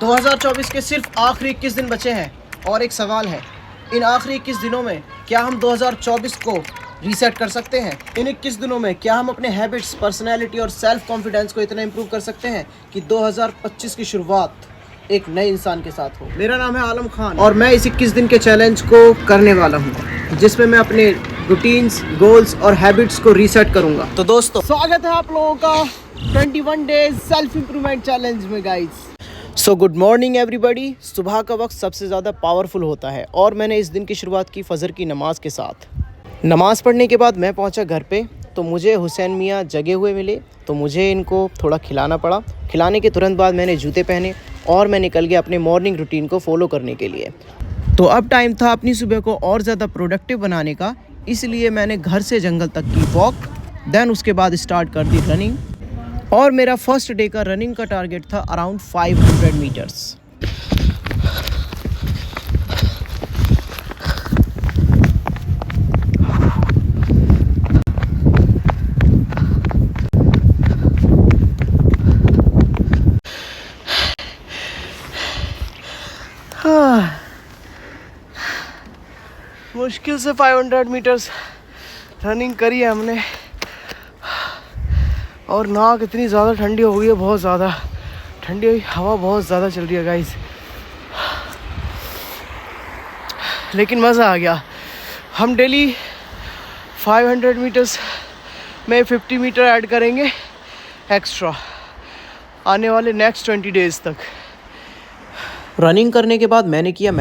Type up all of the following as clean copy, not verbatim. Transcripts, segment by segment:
2024 के सिर्फ आखिरी 21 दिन बचे हैं और एक सवाल है, इन आखिरी 21 दिनों में क्या हम 2024 को रीसेट कर सकते हैं? इन 21 दिनों में क्या हम अपने हैबिट्स, पर्सनैलिटी और सेल्फ कॉन्फिडेंस को इतना इम्प्रूव कर सकते हैं कि 2025 की शुरुआत एक नए इंसान के साथ हो? मेरा नाम है आलम खान और मैं इस 21 दिन के चैलेंज को करने वाला हूँ, जिसमें मैं अपने रूटीन्स, गोल्स और हैबिट्स को रीसेट करूँगा। तो दोस्तों, स्वागत है आप लोगों का 21 डेज सेल्फ इम्प्रूवमेंट चैलेंज में guys. So good morning everybody. सुबह का वक्त सबसे ज़्यादा पावरफुल होता है और मैंने इस दिन की शुरुआत की फजर की नमाज़ के साथ। नमाज़ पढ़ने के बाद मैं पहुंचा घर पे, तो मुझे हुसैन मियाँ जगे हुए मिले, तो मुझे इनको थोड़ा खिलाना पड़ा। खिलाने के तुरंत बाद मैंने जूते पहने और मैं निकल गया अपने मॉर्निंग रूटीन को फॉलो करने के लिए। तो अब टाइम था अपनी सुबह को और ज़्यादा प्रोडक्टिव बनाने का, इसलिए मैंने घर से जंगल तक की वॉक, देन उसके बाद स्टार्ट कर दी रनिंग। और मेरा फर्स्ट डे का रनिंग का टारगेट था अराउंड 500 मीटर्स। मुश्किल से 500 मीटर्स रनिंग करी है हमने और नाक इतनी ज़्यादा ठंडी हो गई है, बहुत ज़्यादा ठंडी हुई, हवा बहुत ज़्यादा चल रही है गाइस, लेकिन मज़ा आ गया। हम डेली 500 मीटर्स में 50 मीटर ऐड करेंगे एक्स्ट्रा आने वाले नेक्स्ट 20 डेज़ तक। रनिंग करने के बाद मैंने किया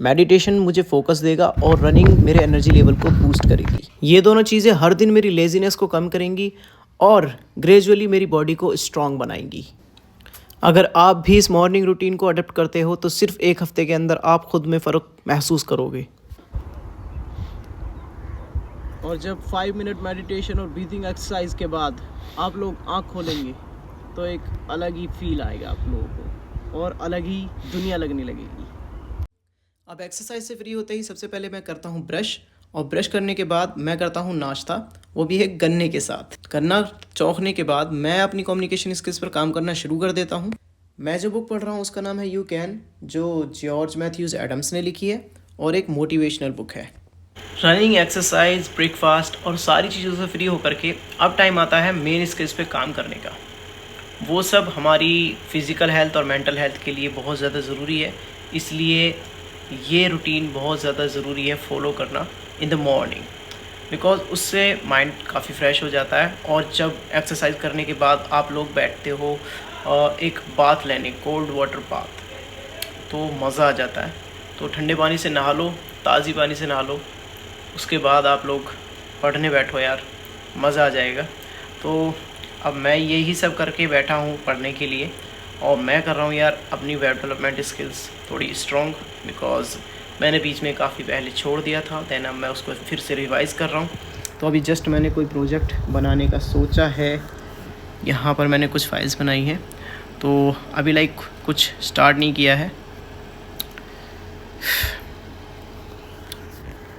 मेडिटेशन मुझे फोकस देगा और रनिंग मेरे एनर्जी लेवल को बूस्ट करेगी। ये दोनों चीज़ें हर दिन मेरी लेज़ीनेस को कम करेंगी और ग्रेजुअली मेरी बॉडी को स्ट्रॉन्ग बनाएंगी। अगर आप भी इस मॉर्निंग रूटीन को अडॉप्ट करते हो तो सिर्फ एक हफ्ते के अंदर आप खुद में फ़र्क महसूस करोगे। और जब 5 मिनट मेडिटेशन और ब्रीथिंग एक्सरसाइज के बाद आप लोग आँख खोलेंगे तो एक अलग ही फील आएगा आप लोगों को और अलग ही दुनिया लगने लगेगी। अब एक्सरसाइज से फ्री होते ही सबसे पहले मैं करता हूँ ब्रश, और ब्रश करने के बाद मैं करता हूँ नाश्ता, वो भी है गन्ने के साथ। गन्ना चौंकने के बाद मैं अपनी कम्युनिकेशन स्किल्स पर काम करना शुरू कर देता हूँ। मैं जो बुक पढ़ रहा हूँ उसका नाम है यू कैन, जो जॉर्ज मैथ्यूज़ एडम्स ने लिखी है और एक मोटिवेशनल बुक है। रनिंग, एक्सरसाइज, ब्रेकफास्ट और सारी चीज़ों से फ्री होकर के अब टाइम आता है मेन स्किल्स पे काम करने का। वो सब हमारी फ़िज़िकल हेल्थ और मेंटल हेल्थ के लिए बहुत ज़्यादा ज़रूरी है, इसलिए ये रूटीन बहुत ज़्यादा ज़रूरी है फॉलो करना इन द मॉर्निंग, बिकॉज़ उससे माइंड काफ़ी फ्रेश हो जाता है। और जब एक्सरसाइज करने के बाद आप लोग बैठते हो एक बाथ लेने, कोल्ड वाटर बाथ, तो मज़ा आ जाता है। तो ठंडे पानी से नहा लो, ताज़ी पानी से नहा लो, उसके बाद आप लोग पढ़ने बैठो यार, मज़ा आ जाएगा। तो अब मैं यही सब करके बैठा हूँ पढ़ने के लिए, और मैं कर रहा हूँ यार अपनी वेब डेवलपमेंट स्किल्स थोड़ी स्ट्रॉन्ग, बिकॉज़ मैंने बीच में काफ़ी पहले छोड़ दिया था, देन अब मैं उसको फिर से रिवाइज़ कर रहा हूँ। तो अभी जस्ट मैंने कोई प्रोजेक्ट बनाने का सोचा है, यहाँ पर मैंने कुछ फाइल्स बनाई हैं, तो अभी कुछ स्टार्ट नहीं किया है।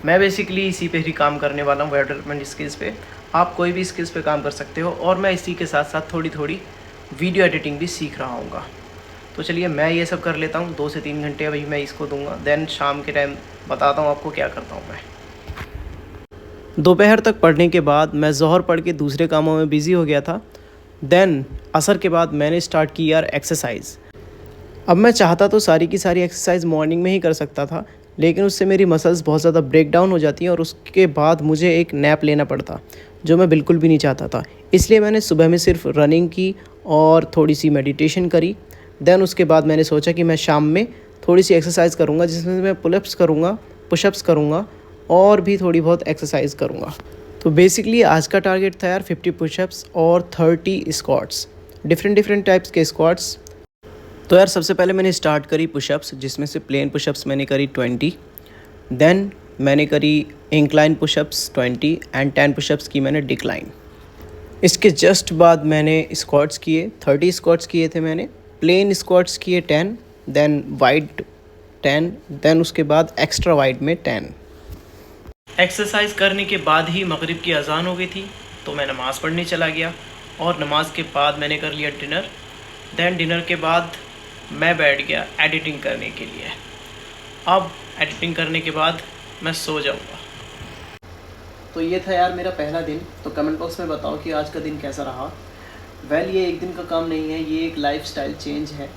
मैं बेसिकली इसी पे ही काम करने वाला हूँ, वेब डेवलपमेंट स्किल्स पे। आप कोई भी स्किल्स पे काम कर सकते हो, और मैं इसी के साथ साथ थोड़ी थोड़ी वीडियो एडिटिंग भी सीख रहा हूँगा। तो चलिए मैं ये सब कर लेता हूँ, 2 से 3 घंटे अभी मैं इसको दूंगा, देन शाम के टाइम बताता हूँ आपको क्या करता हूँ मैं। दोपहर तक पढ़ने के बाद मैं ज़ोहर पढ़ के दूसरे कामों में बिज़ी हो गया था। देन असर के बाद मैंने स्टार्ट की यार एक्सरसाइज। अब मैं चाहता तो सारी की सारी एक्सरसाइज मॉर्निंग में ही कर सकता था, लेकिन उससे मेरी मसल्स बहुत ज़्यादा ब्रेक डाउन हो जाती हैं और उसके बाद मुझे एक नैप लेना पड़ता, जो मैं बिल्कुल भी नहीं चाहता था। इसलिए मैंने सुबह में सिर्फ रनिंग की और थोड़ी सी मेडिटेशन करी। देन उसके बाद मैंने सोचा कि मैं शाम में थोड़ी सी एक्सरसाइज करूँगा, जिसमें मैं पुलअप्स करूँगा, पुशअप्स करूँगा और भी थोड़ी बहुत एक्सरसाइज करूँगा। तो बेसिकली आज का टारगेट था यार 50 पुशअप्स और 30 स्क्वाट्स, डिफरेंट टाइप्स के स्क्वाट्स। तो यार सबसे पहले मैंने स्टार्ट करी पुशअप्स, जिसमें से प्लेन पुशअप्स मैंने करी 20, देन मैंने करी इंक्लाइन पुशअप्स 20 एंड 10 पुशअप्स की मैंने डिक्लाइन। इसके जस्ट बाद मैंने स्क्वाट्स किए, 30 स्क्वाट्स किए थे मैंने, प्लेन स्क्वाट्स किए 10, देन वाइड 10, देन उसके बाद एक्स्ट्रा वाइड में 10। एक्सरसाइज करने के बाद ही मगरिब की अज़ान हो गई थी, तो मैं नमाज़ पढ़ने चला गया, और नमाज के बाद मैंने कर लिया डिनर। देन डिनर के बाद मैं बैठ गया एडिटिंग करने के लिए। अब एडिटिंग करने के बाद मैं सो जाऊँगा। तो ये था यार मेरा पहला दिन। तो कमेंट बॉक्स में बताओ कि आज का दिन कैसा रहा। ये एक दिन का काम नहीं है, ये एक लाइफस्टाइल चेंज है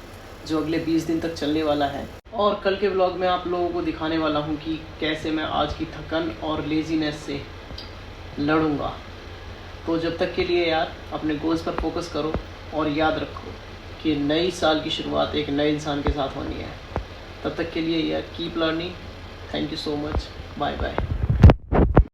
जो अगले 20 दिन तक चलने वाला है। और कल के व्लॉग में आप लोगों को दिखाने वाला हूँ कि कैसे मैं आज की थकन और लेज़ीनेस से लड़ूंगा। तो जब तक के लिए यार अपने गोल्स पर फोकस करो और याद रखो कि नई साल की शुरुआत एक नए इंसान के साथ होनी है। तब तक के लिए यार keep learning. Thank you so much. Bye bye.